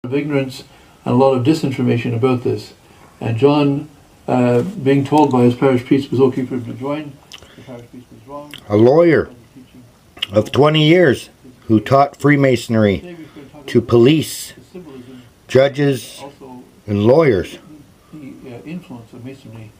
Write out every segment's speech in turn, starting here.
of ignorance and a lot of disinformation about this. And John, being told by his parish priest it was okay for him to join, the parish priest was wrong. A lawyer of 20 years who taught Freemasonry to police, judges, and lawyers. The influence of Masonry,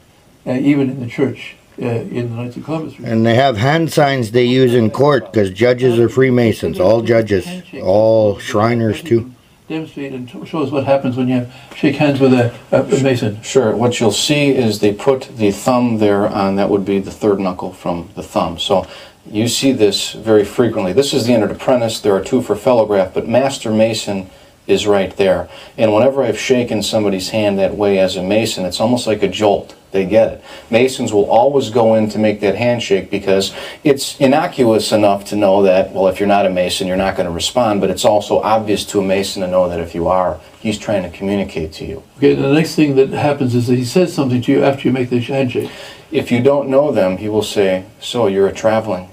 even in the church, in the Knights of Columbus. And they have hand signs they use in court because judges are Freemasons, all judges, all Shriners too. Demonstrate and show us what happens when you shake hands with a Mason. Sure. What you'll see is they put the thumb there on, that would be the third knuckle from the thumb. So you see this very frequently. This is the entered apprentice. There are two for fellowgraph, but Master Mason is right there. And whenever I've shaken somebody's hand that way as a Mason, it's almost like a jolt. They get it. Masons will always go in to make that handshake because it's innocuous enough to know that, well, if you're not a Mason, you're not going to respond, but it's also obvious to a Mason to know that if you are, he's trying to communicate to you. Okay, the next thing that happens is that he says something to you after you make the handshake. If you don't know them, he will say, so you're traveling.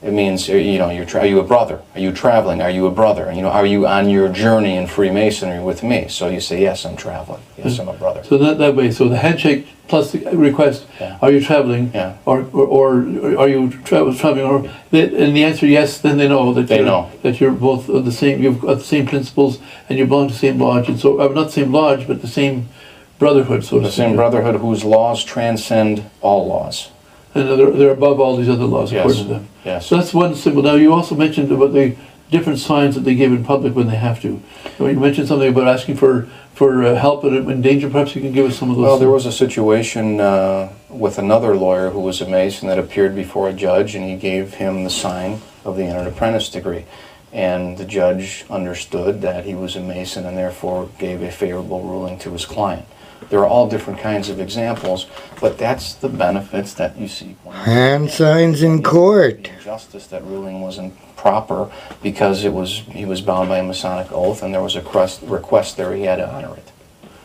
It means, you know, are you a brother? Are you traveling? Are you a brother? You know, are you on your journey in Freemasonry with me? So you say, yes, I'm traveling. Yes, I'm a brother. So that way, so the handshake plus the request, yeah. Are you traveling? Yeah. Or are you traveling? Or and the answer yes, then they know that that you're both the same. You've got the same principles, and you belong to the same lodge. And so, not the same lodge, but the same brotherhood. So the same brotherhood whose laws transcend all laws. And they're above all these other laws, yes. according to them. Yes. So that's one symbol. Now, you also mentioned about the different signs that they give in public when they have to. You mentioned something about asking for help in danger. Perhaps you can give us some of those. Well, there was a situation with another lawyer who was a Mason that appeared before a judge, and he gave him the sign of the entered apprentice degree. And the judge understood that he was a Mason and therefore gave a favorable ruling to his client. There are all different kinds of examples, but that's the benefits that you see. Hand signs in court. Justice, that ruling wasn't proper because he was bound by a Masonic oath, and there was a request there, he had to honor it.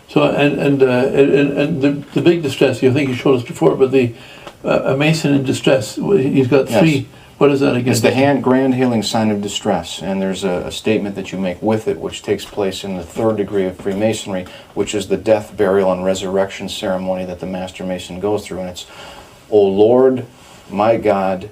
So and the big distress, I think you showed us before, but a Mason in distress, he's got three. Yes. What is that again? It's the grand healing sign of distress, and there's a statement that you make with it, which takes place in the third degree of Freemasonry, which is the death, burial, and resurrection ceremony that the Master Mason goes through. And it's, O Lord, my God,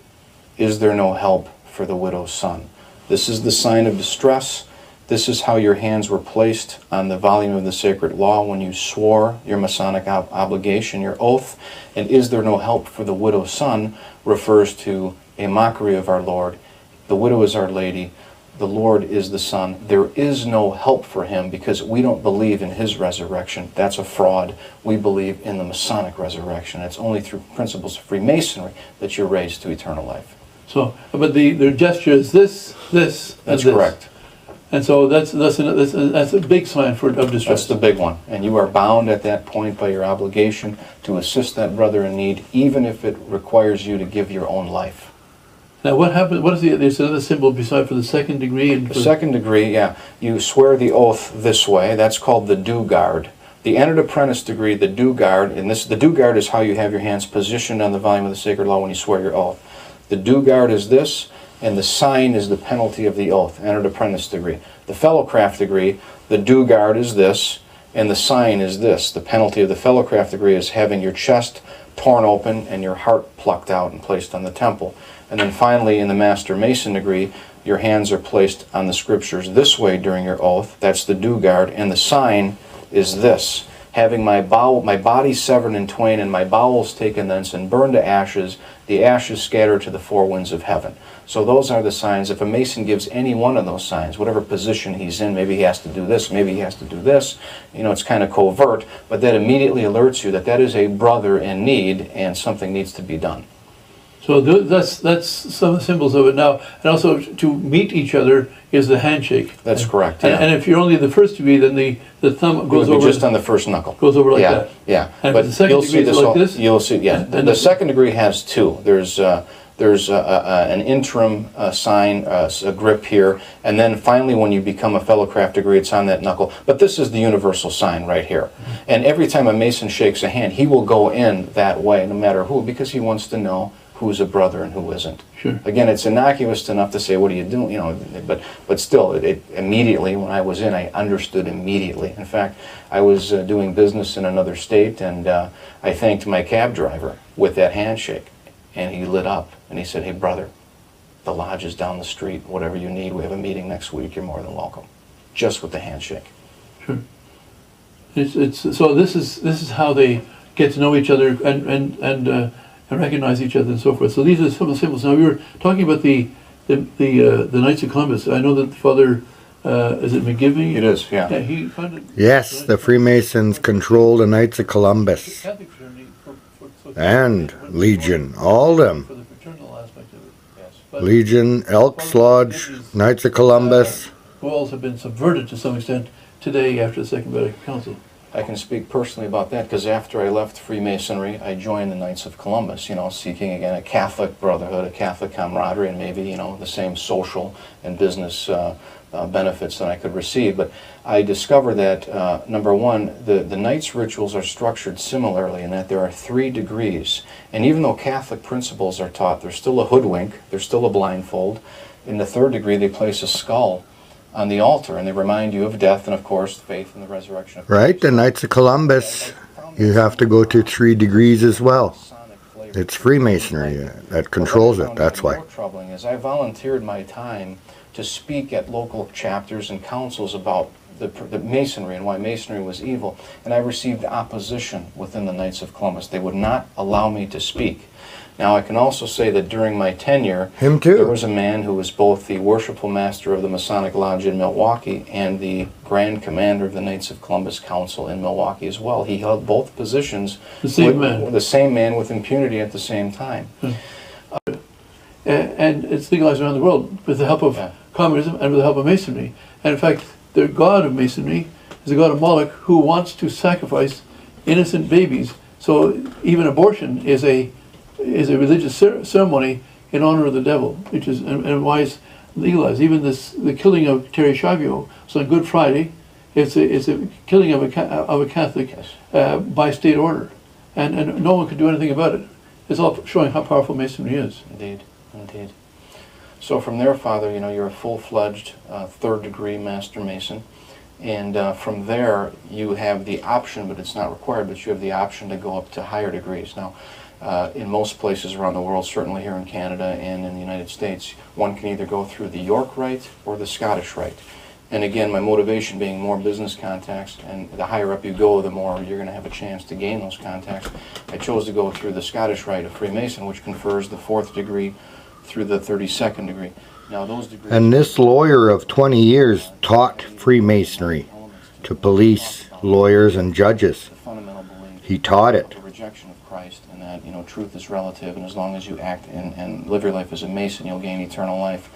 is there no help for the widow's son? This is the sign of distress. This is how your hands were placed on the volume of the sacred law when you swore your Masonic obligation, your oath. And is there no help for the widow's son refers to a mockery of our Lord. The widow is Our Lady. The Lord is the Son. There is no help for him because we don't believe in his resurrection. That's a fraud. We believe in the Masonic resurrection. It's only through principles of Freemasonry that you're raised to eternal life. So, but their gesture is this, That's correct. And so that's a big sign of distress. That's the big one. And you are bound at that point by your obligation to assist that brother in need, even if it requires you to give your own life. Now, what happens? What is there's another symbol beside for the second degree? And the second degree, yeah. You swear the oath this way. That's called the due guard. The entered apprentice degree, the due guard, and the due guard is how you have your hands positioned on the volume of the sacred law when you swear your oath. The due guard is this, and the sign is the penalty of the oath, entered apprentice degree. The fellowcraft degree, the due guard is this, and the sign is this. The penalty of the fellowcraft degree is having your chest torn open and your heart plucked out and placed on the temple. And then finally, in the Master Mason degree, your hands are placed on the scriptures this way during your oath. That's the due guard. And the sign is this: having my body severed in twain and my bowels taken thence and burned to ashes, the ashes scattered to the four winds of heaven. So those are the signs. If a Mason gives any one of those signs, whatever position he's in, maybe he has to do this, maybe he has to do this, it's kind of covert, but that immediately alerts you that that is a brother in need and something needs to be done. So that's some of the symbols of it now. And also to meet each other is the handshake. That's correct. Yeah. And if you're only in the first degree, then the thumb goes over just on the first knuckle. Goes over like that. Yeah. And but the second degree is like this. You'll see. Yeah. And the second degree has two. There's an interim sign, a grip here, and then finally when you become a fellowcraft degree, it's on that knuckle. But this is the universal sign right here. And every time a Mason shakes a hand, he will go in that way, no matter who, because he wants to know who's a brother and who isn't. Sure. Again, it's innocuous enough to say, what are you doing? You know, but still, it immediately, when I was in, I understood immediately. In fact, I was doing business in another state, and I thanked my cab driver with that handshake, and he lit up, and he said, hey, brother, the lodge is down the street. Whatever you need, we have a meeting next week. You're more than welcome. Just with the handshake. Sure. So this is how they get to know each other and recognize each other and so forth. So these are some of the symbols. Now we were talking about the Knights of Columbus. I know that Father is it McGivney? It is, yeah. Yeah, he founded. Yes, the Freemasons control the Knights of Columbus Catholic fraternity and Legion, all them. for the fraternal aspect of it. Yes. But Legion, Elks Lodge, Knights of Columbus. walls have been subverted to some extent today after the Second Vatican Council. I can speak personally about that because after I left Freemasonry, I joined the Knights of Columbus, you know, seeking again a Catholic brotherhood, a Catholic camaraderie, and maybe, you know, the same social and business benefits that I could receive. But I discovered that, number one, the Knights rituals are structured similarly in that there are 3 degrees. And even though Catholic principles are taught, there's still a hoodwink, there's still a blindfold. In the 3rd degree, they place a skull on the altar, and they remind you of death and, of course, faith in the resurrection of Christ. Right, the Knights of Columbus, you have to go to 3 degrees as well. It's Freemasonry that controls it, that's why. More troubling is I volunteered my time to speak at local chapters and councils about the Masonry and why Masonry was evil, and I received opposition within the Knights of Columbus. They would not allow me to speak. Now, I can also say that during my tenure, Him too. there was a man who was both the worshipful master of the Masonic Lodge in Milwaukee and the Grand Commander of the Knights of Columbus Council in Milwaukee as well. He held both positions. The same man. The same man with impunity at the same time. And it's legalized around the world with the help of communism and with the help of Masonry. And in fact, the god of Masonry is the god of Moloch, who wants to sacrifice innocent babies. So even abortion is a religious ceremony in honor of the devil, which is and why it's legalized. Even the killing of Terry Schiavone, so on Good Friday, it's a killing of a Catholic by state order, and no one could do anything about it. It's all showing how powerful Masonry is. Indeed, indeed. So from there, Father, you know, you're a full-fledged 3rd degree Master Mason, and from there you have the option, but it's not required, but you have the option to go up to higher degrees. Now, in most places around the world, certainly here in Canada and in the United States, one can either go through the York Rite or the Scottish Rite. And again, my motivation being more business contacts, and the higher up you go, the more you're going to have a chance to gain those contacts. I chose to go through the Scottish Rite of Freemason, which confers the 4th degree through the 32nd degree. Now, those degrees... And this lawyer of 20 years taught Freemasonry to police, lawyers, and judges. He taught it. The rejection of Christ, and that, you know, truth is relative, and as long as you act and live your life as a Mason, you'll gain eternal life.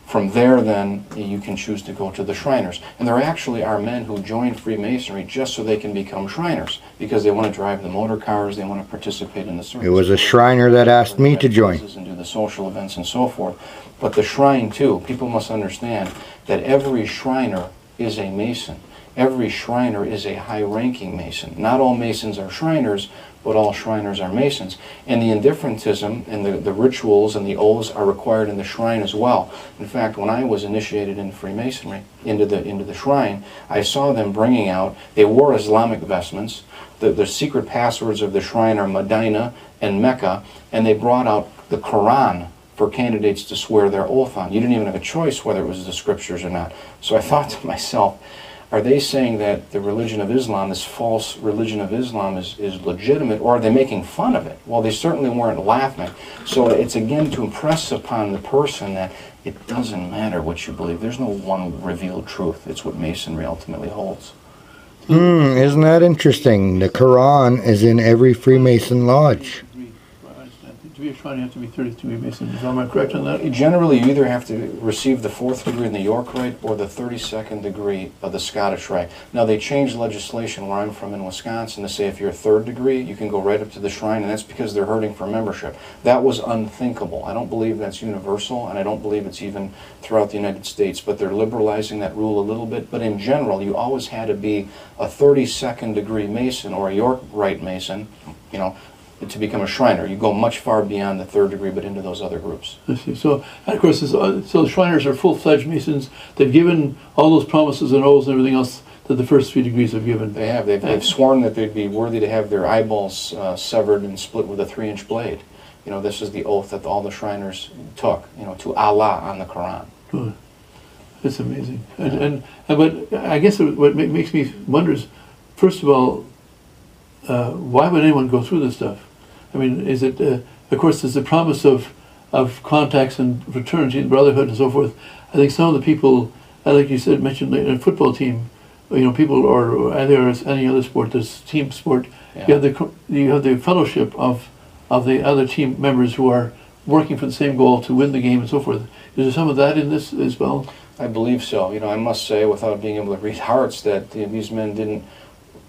From there, then, you can choose to go to the Shriners. And there actually are men who join Freemasonry just so they can become Shriners, because they want to drive the motor cars, they want to participate in the service. It was a Shriner that asked me to join. And do the social events and so forth. But the Shrine, too, people must understand that every Shriner is a Mason. Every Shriner is a high-ranking Mason. Not all Masons are Shriners, but all Shriners are Masons. And the indifferentism and the rituals and the oaths are required in the Shrine as well. In fact, when I was initiated in Freemasonry, into the Shrine, I saw them bringing out, they wore Islamic vestments. The secret passwords of the Shrine are Medina and Mecca, and they brought out the Quran for candidates to swear their oath on. You didn't even have a choice whether it was the scriptures or not. So I thought to myself, are they saying that the religion of Islam, this false religion of Islam, is legitimate, or are they making fun of it? Well, they certainly weren't laughing. So it's again to impress upon the person that it doesn't matter what you believe. There's no one revealed truth. It's what Masonry ultimately holds. Isn't that interesting? The Quran is in every Freemason lodge. To be a Shrine, you have to be 32 Masons. Am I correct on that? Generally, you either have to receive the 4th degree in the York Rite or the 32nd degree of the Scottish Rite. Now, they changed legislation where I'm from in Wisconsin to say if you're a 3rd degree, you can go right up to the Shrine, and that's because they're hurting for membership. That was unthinkable. I don't believe that's universal, and I don't believe it's even throughout the United States, but they're liberalizing that rule a little bit. But in general, you always had to be a 32nd degree Mason or a York Rite Mason, you know, to become a Shriner. You go much far beyond the third degree, but into those other groups. I see. So, and of course, so the Shriners are full-fledged Masons. They've given all those promises and oaths and everything else that the first 3 degrees have given. They have. They've sworn that they'd be worthy to have their eyeballs severed and split with a 3-inch blade. You know, this is the oath that all the Shriners took, you know, to Allah on the Quran. Oh, it's amazing. But I guess what makes me wonder is, first of all, why would anyone go through this stuff? I mean, is it, of course, there's the promise of contacts and fraternity and brotherhood and so forth. I think some of the people, like you said, mentioned in a football team, you know, people, or either as any other sport, there's team sport, Yeah. you have the fellowship of the other team members who are working for the same goal to win the game and so forth. Is there some of that in this as well? I believe so. You know, I must say, without being able to read hearts, that these men didn't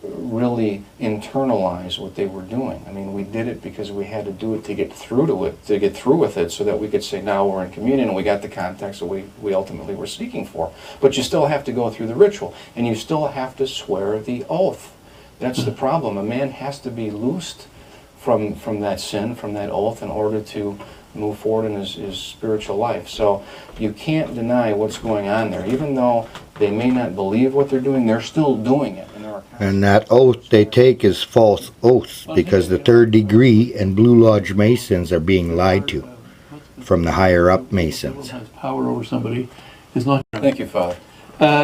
really internalize what they were doing. I mean, we did it because we had to do it to get through with it, so that we could say, now we're in communion and we got the context that we ultimately were seeking for. But you still have to go through the ritual, and you still have to swear the oath. That's the problem. A man has to be loosed from that sin, from that oath, in order to move forward in his spiritual life. So you can't deny what's going on there. Even though they may not believe what they're doing, they're still doing it. And that oath they take is false oaths, because the third degree and Blue Lodge Masons are being lied to from the higher up Masons. Has power over somebody is not. Thank you, Father.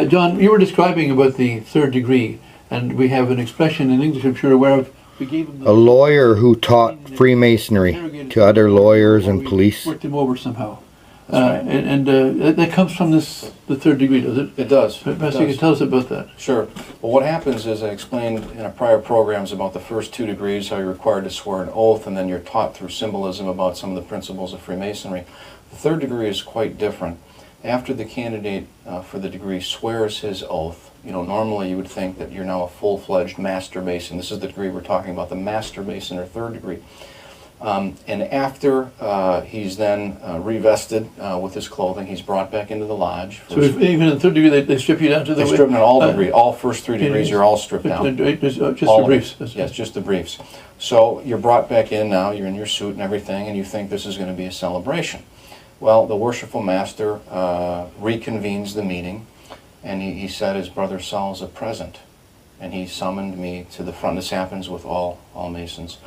John, you were describing about the third degree, and we have an expression in English I'm sure you're aware of. We gave him A lawyer who taught Freemasonry to other lawyers and police. Worked him over somehow. That comes from the third degree, does it? It does. Perhaps you could tell us about that. Sure. Well, what happens is, I explained in our prior programs about the first 2 degrees, how you're required to swear an oath, and then you're taught through symbolism about some of the principles of Freemasonry. The third degree is quite different. After the candidate for the degree swears his oath, you know, normally you would think that you're now a full-fledged Master Mason. This is the degree we're talking about, the Master Mason or third degree. And after he's then revested with his clothing, he's brought back into the lodge. So even in third degree, they strip you down to the... They strip in all degrees. All first 3 degrees, you're all stripped down. Just the briefs. Yes, just the briefs. So you're brought back in now, you're in your suit and everything, and you think this is going to be a celebration. Well, the worshipful master reconvenes the meeting, and he said his brother Saul's a present, and he summoned me to the front. This happens with all Masons.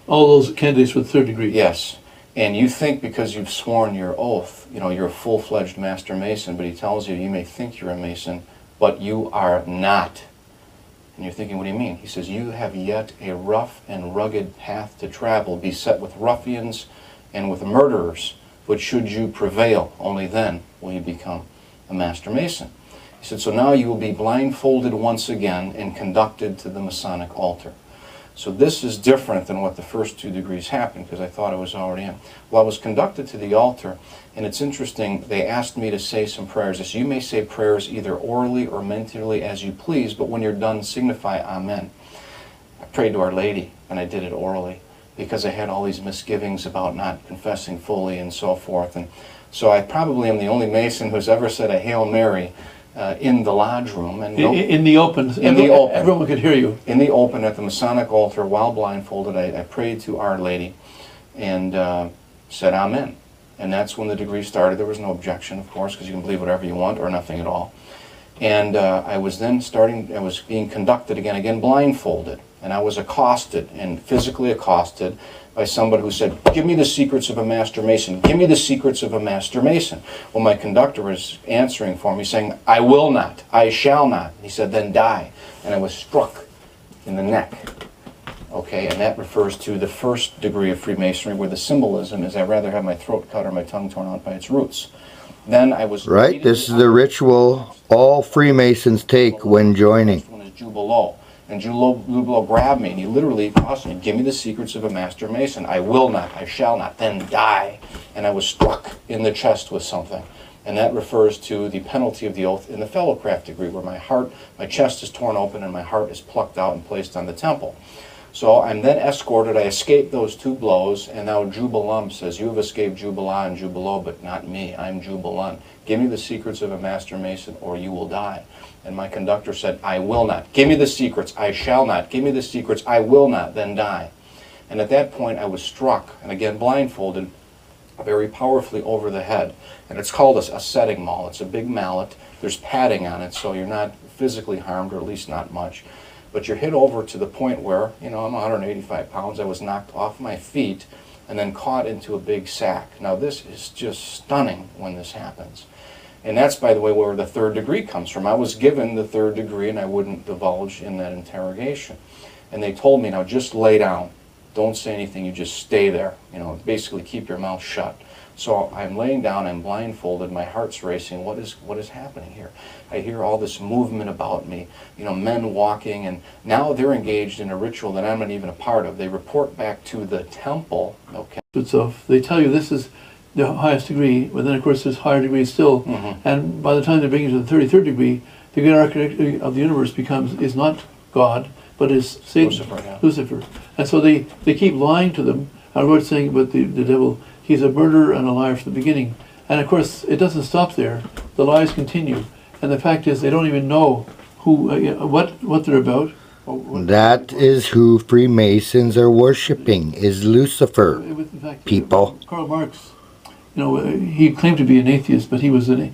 All those candidates with third degree. Yes. And you think because you've sworn your oath, you know, you're a full-fledged Master Mason, but he tells you, you may think you're a Mason, but you are not. And you're thinking, what do you mean? He says, you have yet a rough and rugged path to travel, beset with ruffians and with murderers, but should you prevail, only then will you become a Master Mason. He said, so now you will be blindfolded once again and conducted to the Masonic altar. So this is different than what the first 2 degrees happened, because I thought I was already in. Well, I was conducted to the altar, and it's interesting, they asked me to say some prayers. They said, you may say prayers either orally or mentally as you please, but when you're done, signify Amen. I prayed to Our Lady, and I did it orally, because I had all these misgivings about not confessing fully and so forth. And so I probably am the only Mason who's ever said a Hail Mary in the lodge room. And in the open. Everyone could hear you. In the open at the Masonic altar, while blindfolded, I prayed to Our Lady and said Amen. And that's when the degree started. There was no objection, of course, because you can believe whatever you want or nothing at all. And I was then I was being conducted again blindfolded. And I was accosted, and physically accosted, by somebody who said, give me the secrets of a Master Mason. Give me the secrets of a Master Mason. Well, my conductor was answering for me, saying, I will not. I shall not. He said, then die. And I was struck in the neck. Okay, and that refers to the first degree of Freemasonry, where the symbolism is I'd rather have my throat cut or my tongue torn out by its roots. Then I was... Right, this is the ritual all Freemasons take when joining. This one is Jubilo. And Jubilo grabbed me, and he literally accosted me, give me the secrets of a Master Mason. I will not, I shall not, then die. And I was struck in the chest with something. And that refers to the penalty of the oath in the Fellowcraft degree, where my chest is torn open and my heart is plucked out and placed on the temple. So I'm then escorted. I escaped those 2 blows, and now Jubilum says, you have escaped Jubilah and Jubilo, but not me. I'm Jubilun. Give me the secrets of a Master Mason, or you will die. And my conductor said, I will not. Give me the secrets. I shall not. Give me the secrets. I will not. Then die. And at that point I was struck, and again blindfolded, very powerfully over the head. And it's called a setting maul. It's a big mallet. There's padding on it, so you're not physically harmed, or at least not much. But you're hit over to the point where, you know, I'm 185 pounds. I was knocked off my feet and then caught into a big sack. Now this is just stunning when this happens. And that's, by the way, where the third degree comes from. I was given the third degree, and I wouldn't divulge in that interrogation. And they told me, now just lay down. Don't say anything, you just stay there. You know, basically keep your mouth shut. So I'm laying down, I'm blindfolded, my heart's racing. What is happening here? I hear all this movement about me, you know, men walking, and now they're engaged in a ritual that I'm not even a part of. They report back to the temple. Okay. Itself, they tell you this is the highest degree, but then of course there's higher degrees still, and by the time they bring you to the 33rd degree, the great architect of the universe is not God, but is Satan, Lucifer, yeah. Lucifer. And so they keep lying to them. I wrote saying about the devil, he's a murderer and a liar from the beginning. And of course, it doesn't stop there. The lies continue. And the fact is, they don't even know who, what they're about. That is who Freemasons are worshipping, is Lucifer, In fact, people. Karl Marx, you know, he claimed to be an atheist, but he was a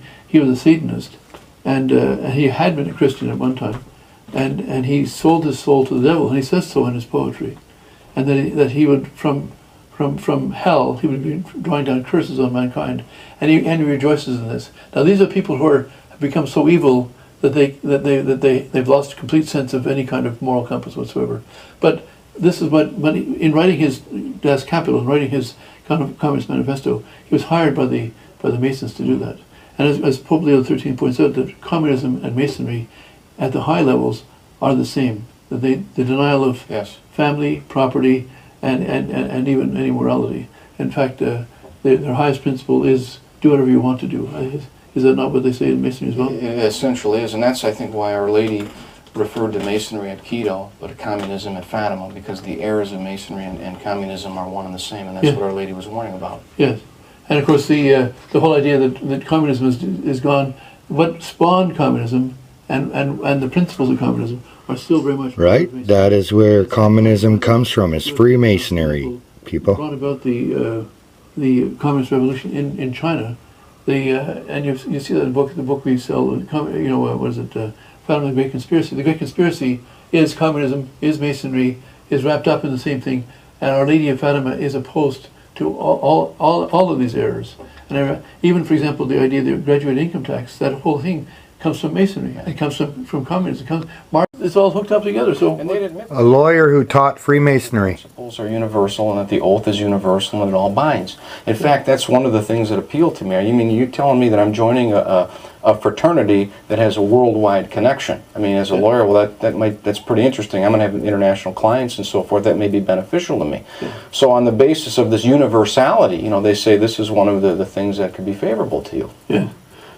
Satanist. And he had been a Christian at one time. And he sold his soul to the devil, and he says so in his poetry. And that he would, from hell, he would be drawing down curses on mankind, and he rejoices in this. Now these are people who have become so evil that they've lost a complete sense of any kind of moral compass whatsoever. But this is what in writing his Das Kapital, in writing his Communist Manifesto, he was hired by the Masons to do that. And as Pope Leo XIII points out, that communism and Masonry at the high levels are the same. That the denial of family, property, and even any morality. In fact, their highest principle is do whatever you want to do. Is that not what they say in Masonry as well? It essentially is, and that's, I think, why Our Lady referred to Masonry at Quito, but to communism at Fatima, because the errors of Masonry and communism are one and the same, and that's what Our Lady was warning about. Yes, and of course the whole idea that communism is gone. What spawned communism and the principles of communism are still very much right. That is where communism comes from. It's Freemasonry, people. Brought about the communist revolution in China. And you see that in the book we sell. You know, what is it? Found in the Great Conspiracy. The Great Conspiracy is communism, is Masonry, is wrapped up in the same thing. And Our Lady of Fatima is opposed to all of these errors. And even, for example, the idea of the graduate income tax, that whole thing comes from Masonry. It comes from communism. It's all hooked up together. So And they'd admit A lawyer who taught Freemasonry. principles are universal, and that the oath is universal, and it all binds. In fact, that's one of the things that appeal to me. You mean you're telling me that I'm joining a fraternity that has a worldwide connection? I mean, as a lawyer, well, that's pretty interesting. I'm going to have international clients and so forth. That may be beneficial to me. So on the basis of this universality, you know, they say this is one of the things that could be favorable to you. Yeah.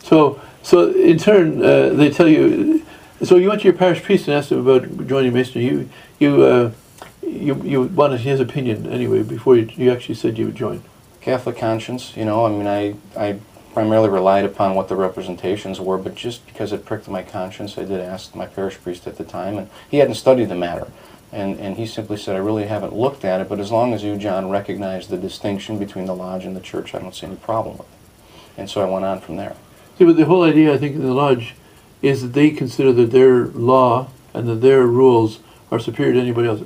So in turn, they tell you. So you went to your parish priest and asked him about joining Masonry. You wanted his opinion anyway before you actually said you would join. Catholic conscience, you know. I mean, I primarily relied upon what the representations were, but just because it pricked my conscience, I did ask my parish priest at the time, and he hadn't studied the matter. And he simply said, I really haven't looked at it, but as long as you, John, recognize the distinction between the lodge and the church, I don't see any problem with it. And so I went on from there. See, but the whole idea, I think, in the lodge is that they consider that their law and that their rules are superior to anybody else.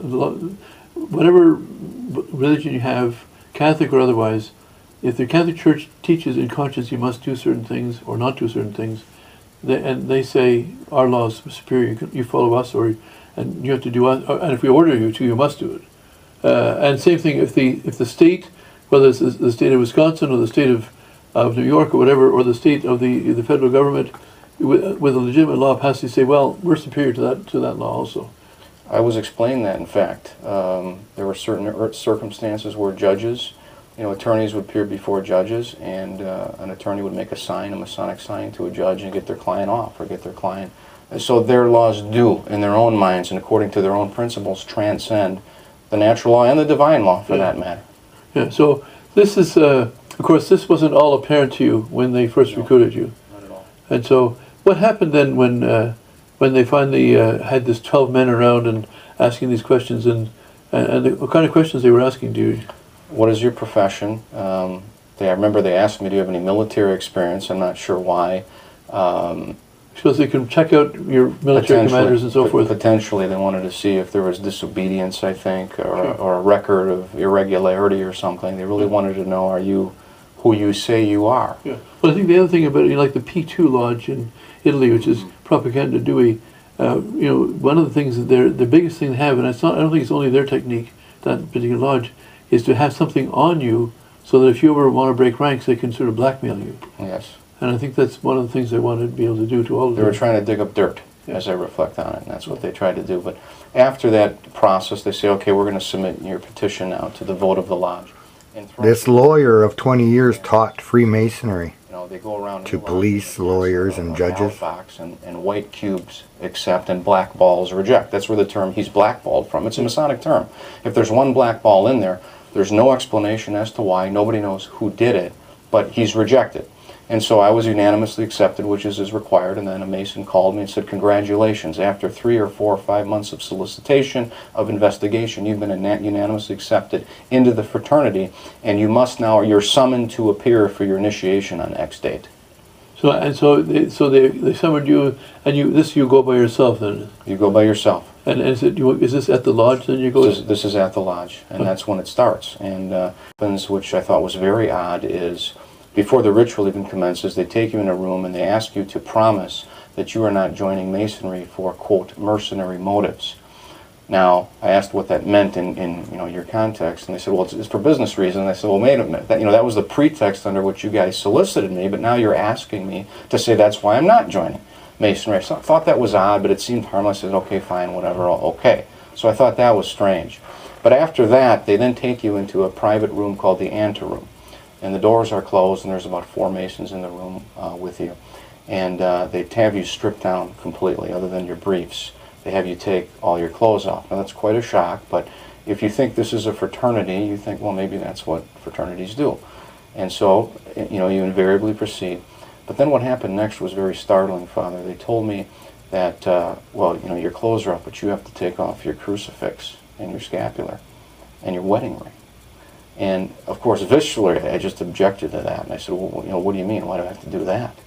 Whatever religion you have, Catholic or otherwise, if the Catholic Church teaches in conscience you must do certain things or not do certain things, and they say our law is superior, you follow us, and you have to do us, and if we order you to, you must do it. And same thing if the state, whether it's the state of Wisconsin or the state of New York or whatever, or the state of the federal government, with a legitimate law passed, they say, well, we're superior to that law also. I was explained that, in fact. There were certain circumstances where judges, you know, attorneys would appear before judges, and an attorney would make a sign, a Masonic sign, to a judge and get their client off, or get their client. And so their laws do, in their own minds and according to their own principles, transcend the natural law and the divine law, for that matter. Yeah, so this is, of course, this wasn't all apparent to you when they first recruited you. Not at all. And so what happened then when they finally had this 12 men around and asking these questions, and And what kind of questions they were asking, do you? What is your profession? I remember they asked me, do you have any military experience? I'm not sure why. Because they can check out your military commanders and so forth. Potentially, they wanted to see if there was disobedience, I think, or a record of irregularity or something. They really wanted to know, are you who you say you are? Yeah. Well, I think the other thing about it, like the P2 Lodge in Italy, which is Propaganda Dewey, one of the things that the biggest thing they have, and I don't think it's only their technique, that particular lodge, is to have something on you so that if you ever want to break ranks, they can sort of blackmail you. Yes. And I think that's one of the things they wanted to be able to do to all of them. They were trying to dig up dirt, as I reflect on it, and that's what they tried to do. But after that process, they say, okay, we're going to submit your petition now to the vote of the lodge. This lawyer of 20 years taught Freemasonry they go around to police, lawyers, and judges. Box and white cubes accept and black balls reject. That's where the term he's blackballed from. It's a Masonic term. If there's one black ball in there, there's no explanation as to why. Nobody knows who did it, but he's rejected. And so I was unanimously accepted, which is required, and then a Mason called me and said, congratulations, after 3 or 4 or 5 months of solicitation, of investigation, you've been unanimously accepted into the fraternity, and you must now, you're summoned to appear for your initiation on X date. So they summoned you, and you go by yourself then? You go by yourself. And is this at the lodge then you go? This is at the lodge, and that's when it starts. And which I thought was very odd is, before the ritual even commences, they take you in a room and they ask you to promise that you are not joining Masonry for, quote, mercenary motives. Now, I asked what that meant in your context, and they said, well, it's for business reasons. And I said, well, wait a minute, that was the pretext under which you guys solicited me, but now you're asking me to say that's why I'm not joining Masonry. So I thought that was odd, but it seemed harmless. I said, okay, fine, whatever, okay. So I thought that was strange. But after that, they then take you into a private room called the anteroom. And the doors are closed, and there's about 4 Masons in the room with you. And they have you stripped down completely, other than your briefs. They have you take all your clothes off. Now, that's quite a shock, but if you think this is a fraternity, you think, well, maybe that's what fraternities do. And so, you invariably proceed. But then what happened next was very startling, Father. They told me that, your clothes are up, but you have to take off your crucifix and your scapular and your wedding ring. And, of course, viscerally, I just objected to that. And I said, well, what do you mean? Why do I have to do that?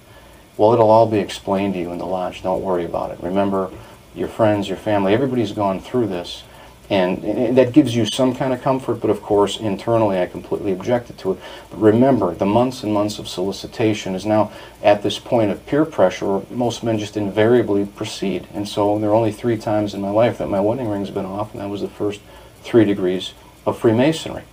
Well, it'll all be explained to you in the lodge. Don't worry about it. Remember, your friends, your family, everybody's gone through this. And that gives you some kind of comfort, but, of course, internally, I completely objected to it. But remember, the months and months of solicitation is now at this point of peer pressure where most men just invariably proceed. And so there are only 3 times in my life that my wedding ring's been off, and that was the first 3 degrees of Freemasonry.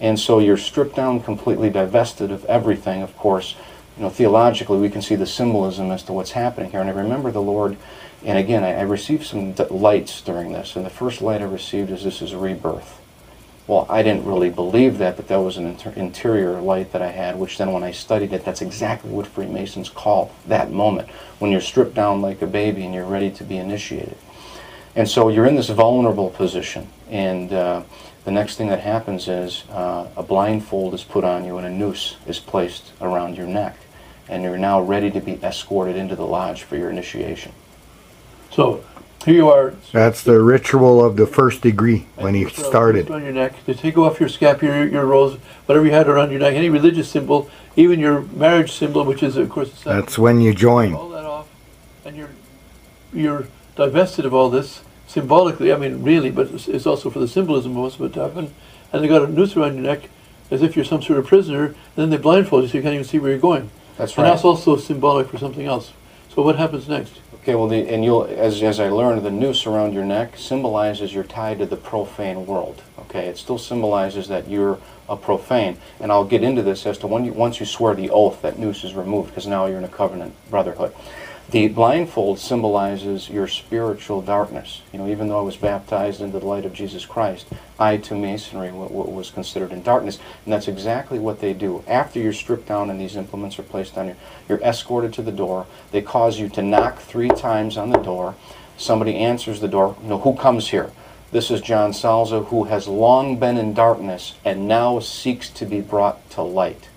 And so you're stripped down, completely divested of everything. Of course, theologically, we can see the symbolism as to what's happening here. And I remember the Lord, and again, I received some lights during this. And the first light I received is this is a rebirth. Well, I didn't really believe that, but that was an interior light that I had, which then when I studied it, that's exactly what Freemasons call that moment, when you're stripped down like a baby and you're ready to be initiated. And so you're in this vulnerable position. And the next thing that happens is a blindfold is put on you and a noose is placed around your neck. And you're now ready to be escorted into the lodge for your initiation. So, here you are. That's the ritual of the first degree when he started. On your neck, to take off your scapular, your rose, whatever you had around your neck, any religious symbol, even your marriage symbol, which is, of course, the that's when you join. All that off, and you're divested of all this. Symbolically, I mean, really, but it's also for the symbolism of what's about to happen. And they got a noose around your neck as if you're some sort of prisoner, and then they blindfold you so you can't even see where you're going. That's right. And that's also symbolic for something else. So what happens next? Okay, well, you'll, as I learned, the noose around your neck symbolizes you're tied to the profane world. Okay, it still symbolizes that you're a profane. And I'll get into this as to once you swear the oath, that noose is removed, because now you're in a covenant brotherhood. The blindfold symbolizes your spiritual darkness. Even though I was baptized into the light of Jesus Christ, I, to Masonry, was considered in darkness. And that's exactly what they do. After you're stripped down and these implements are placed on you, you're escorted to the door. They cause you to knock 3 times on the door. Somebody answers the door. Who comes here? This is John Salza, who has long been in darkness and now seeks to be brought to light.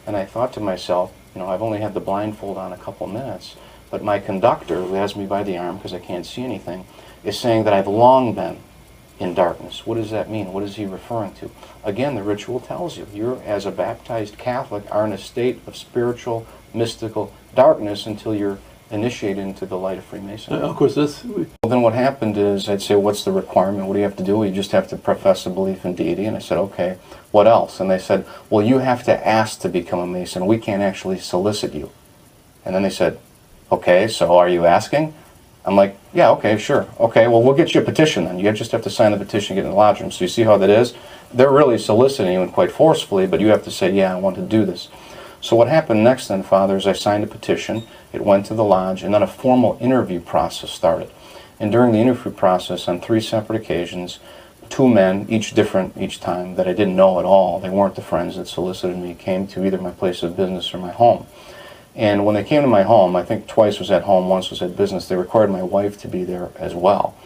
And I thought to myself, I've only had the blindfold on a couple minutes. But my conductor, who has me by the arm because I can't see anything, is saying that I've long been in darkness. What does that mean? What is he referring to? Again, the ritual tells you, you as a baptized Catholic are in a state of spiritual, mystical darkness until you're initiated into the light of Freemasonry. Of course, that's... Well, then what happened is, I'd say, what's the requirement? What do you have to do? You just have to profess a belief in deity. And I said, okay, what else? And they said, well, you have to ask to become a Mason. We can't actually solicit you. And then they said, okay, so are you asking? I'm like, yeah, okay, sure. Okay, well, we'll get you a petition then. You just have to sign the petition to get in the lodge room. So you see how that is? They're really soliciting you, and quite forcefully, but you have to say, yeah, I want to do this. So what happened next then, Father, is I signed a petition. It went to the lodge, and then a formal interview process started. And during the interview process, on 3 separate occasions, 2 men, each different each time, that I didn't know at all, they weren't the friends that solicited me, came to either my place of business or my home. And when they came to my home, I think twice was at home, once was at business, they required my wife to be there as well.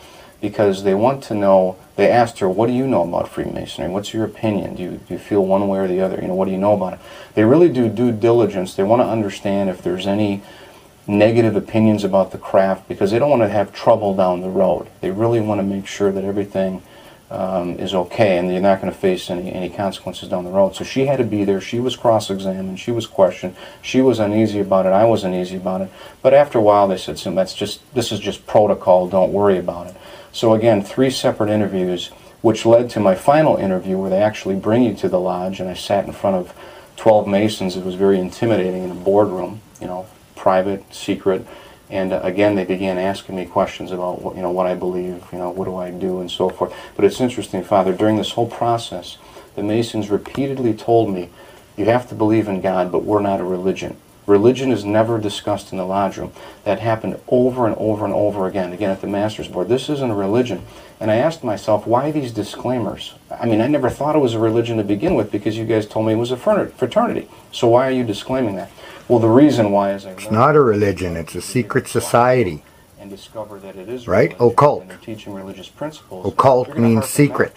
Because they want to know, they asked her, what do you know about Freemasonry? What's your opinion? Do you feel one way or the other? You know, what do you know about it? They really do due diligence. They want to understand if there's any negative opinions about the craft, because they don't want to have trouble down the road. They really want to make sure that everything is okay and you're not going to face any consequences down the road. So she had to be there. She was cross-examined. She was questioned. She was uneasy about it. I was uneasy about it. But after a while they said, this is just protocol. Don't worry about it. So again, 3 separate interviews, which led to my final interview where they actually bring you to the lodge, and I sat in front of 12 Masons. It was very intimidating in a boardroom, you know, private, secret. And again, they began asking me questions about what, what I believe, what do I do, and so forth. But it's interesting, Father, during this whole process, the Masons repeatedly told me, you have to believe in God, but we're not a religion. Religion is never discussed in the lodge room. That happened over and over and over again at the Master's Board. This isn't a religion. And I asked myself, why these disclaimers? I mean, I never thought it was a religion to begin with, because you guys told me it was a fraternity. So why are you disclaiming that? Well, the reason why is it's not a religion, it's a secret society. And discover that it is right? Religion, occult. and they're teaching religious principles. Occult means secret,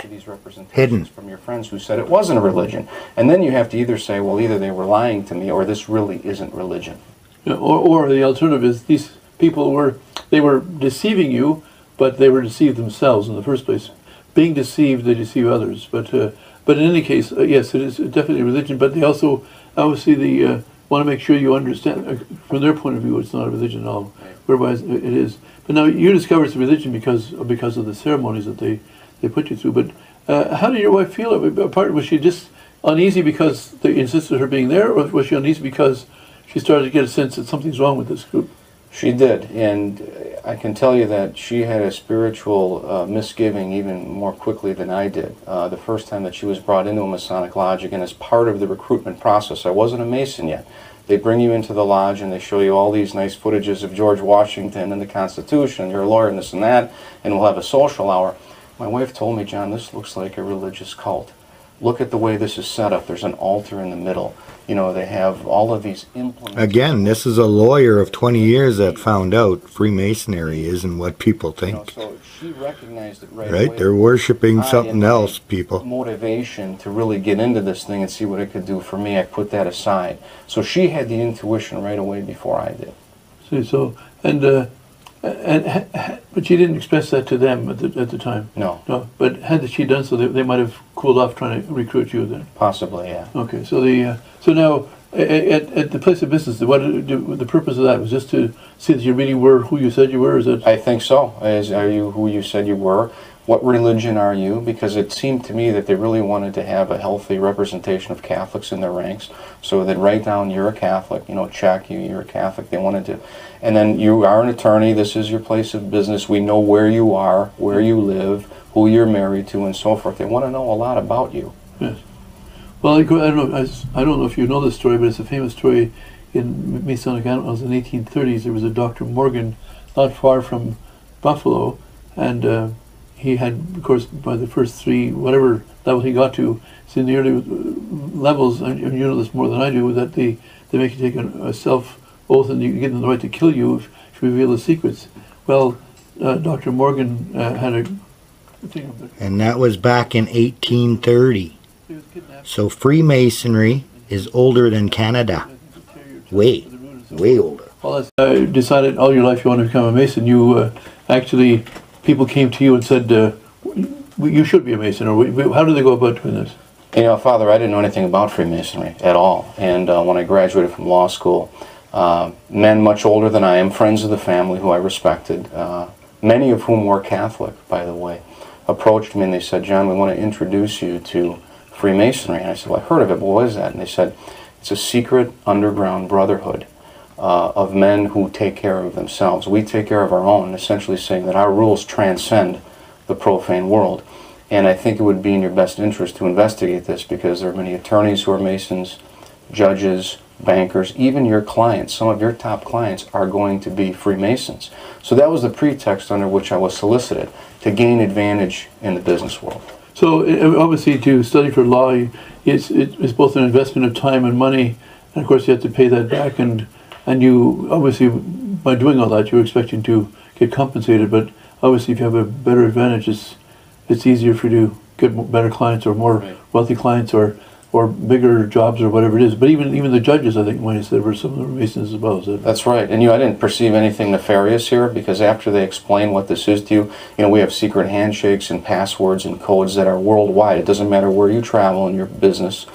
hidden. From your friends who said it wasn't a religion. And then you have to either say, well, either they were lying to me or this really isn't religion. Yeah, or the alternative is these people were deceiving you, but they were deceived themselves in the first place. Being deceived, they deceive others. But in any case, yes, it is definitely religion. But they also obviously want to make sure you understand from their point of view it's not a religion at all, whereby it is. But now you discovered it's a religion because of the ceremonies that they put you through. But how did your wife feel? Was she just uneasy because they insisted her being there, or was she uneasy because she started to get a sense that something's wrong with this group? She did, and I can tell you that she had a spiritual misgiving even more quickly than I did. The first time that she was brought into a Masonic lodge, again, as part of the recruitment process. I wasn't a Mason yet. They bring you into the lodge and they show you all these nice footages of George Washington and the Constitution, and you're a lawyer and this and that, and we'll have a social hour. My wife told me, John, this looks like a religious cult. Look at the way this is set up. There's an altar in the middle. They have all of these implements. Again, this is a lawyer of 20 years that found out Freemasonry isn't what people think. So she recognized it right away. They're worshiping something else, people. Motivation to really get into this thing and see what it could do for me, I put that aside. So she had the intuition right away before I did. See, so but she didn't express that to them at the time. No. No. But had she done so, they might have cooled off trying to recruit you then. Possibly, yeah. Okay. So so now at the place of business, the purpose of that was just to see that you really were who you said you were. Is that? I think so. Are you who you said you were? What religion are you? Because it seemed to me that they really wanted to have a healthy representation of Catholics in their ranks. So they'd write down, you're a Catholic, check you're a Catholic. They wanted to. And then you are an attorney, this is your place of business, we know where you are, where you live, who you're married to, and so forth. They want to know a lot about you. Yes. Well, I don't know if you know this story, but it's a famous story in Masonic annals in the 1830s. There was a Dr. Morgan not far from Buffalo, and he had, of course, by the first 3, whatever level he got to, so in the early levels, and you know this more than I do, that they make you take a self-oath and you give them the right to kill you if you reveal the secrets. Well, Dr. Morgan had a thing of the... And that was back in 1830. So Freemasonry is older than Canada. Way older. Well, that's decided all your life you want to become a Mason. You actually... People came to you and said, you should be a Mason, or how do they go about doing this? You know, Father, I didn't know anything about Freemasonry at all. And when I graduated from law school, men much older than I am, friends of the family who I respected, many of whom were Catholic, by the way, approached me and they said, John, we want to introduce you to Freemasonry. And I said, well, I heard of it, but what is that? And they said, it's a secret underground brotherhood of men who take care of themselves. We take care of our own, essentially saying that our rules transcend the profane world. And I think it would be in your best interest to investigate this, because there are many attorneys who are Masons, judges, bankers, even your clients. Some of your top clients are going to be Freemasons. So that was the pretext under which I was solicited, to gain advantage in the business world. So obviously to study for law, it's both an investment of time and money, and of course you have to pay that back, and you obviously, by doing all that, you're expecting to get compensated, but obviously if you have a better advantage, it's easier for you to get better clients, or more wealthy clients, or bigger jobs, or whatever it is. But even the judges, I think, when you said, were some of the Masons as well. That's right. And I didn't perceive anything nefarious here, because after they explain what this is to you, we have secret handshakes and passwords and codes that are worldwide. It doesn't matter where you travel in your business.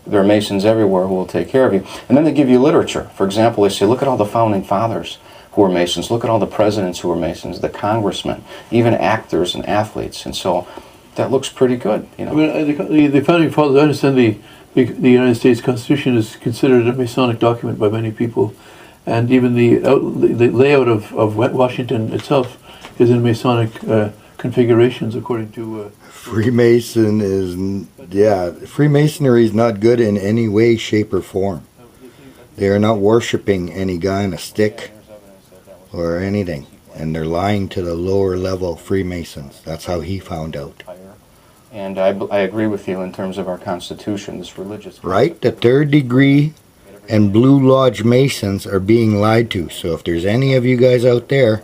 There are Masons everywhere who will take care of you. And then they give you literature. For example, they say, look at all the founding fathers who were Masons. Look at all the presidents who were Masons, the congressmen, even actors and athletes. And so that looks pretty good. I mean, the founding fathers, I understand the United States Constitution is considered a Masonic document by many people, and even the layout of Washington itself is in Masonic configurations, according to... Freemason is, Freemasonry is not good in any way, shape, or form. They are not worshiping any guy on a stick or anything, and they're lying to the lower level Freemasons. That's how he found out. And I agree with you in terms of our Constitution, this religious... Right? The third degree and Blue Lodge Masons are being lied to. So if there's any of you guys out there,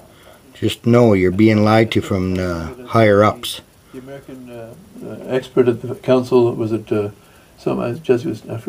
just know you're being lied to from the higher-ups. The American expert at the council, was it some Jesuits? I forget.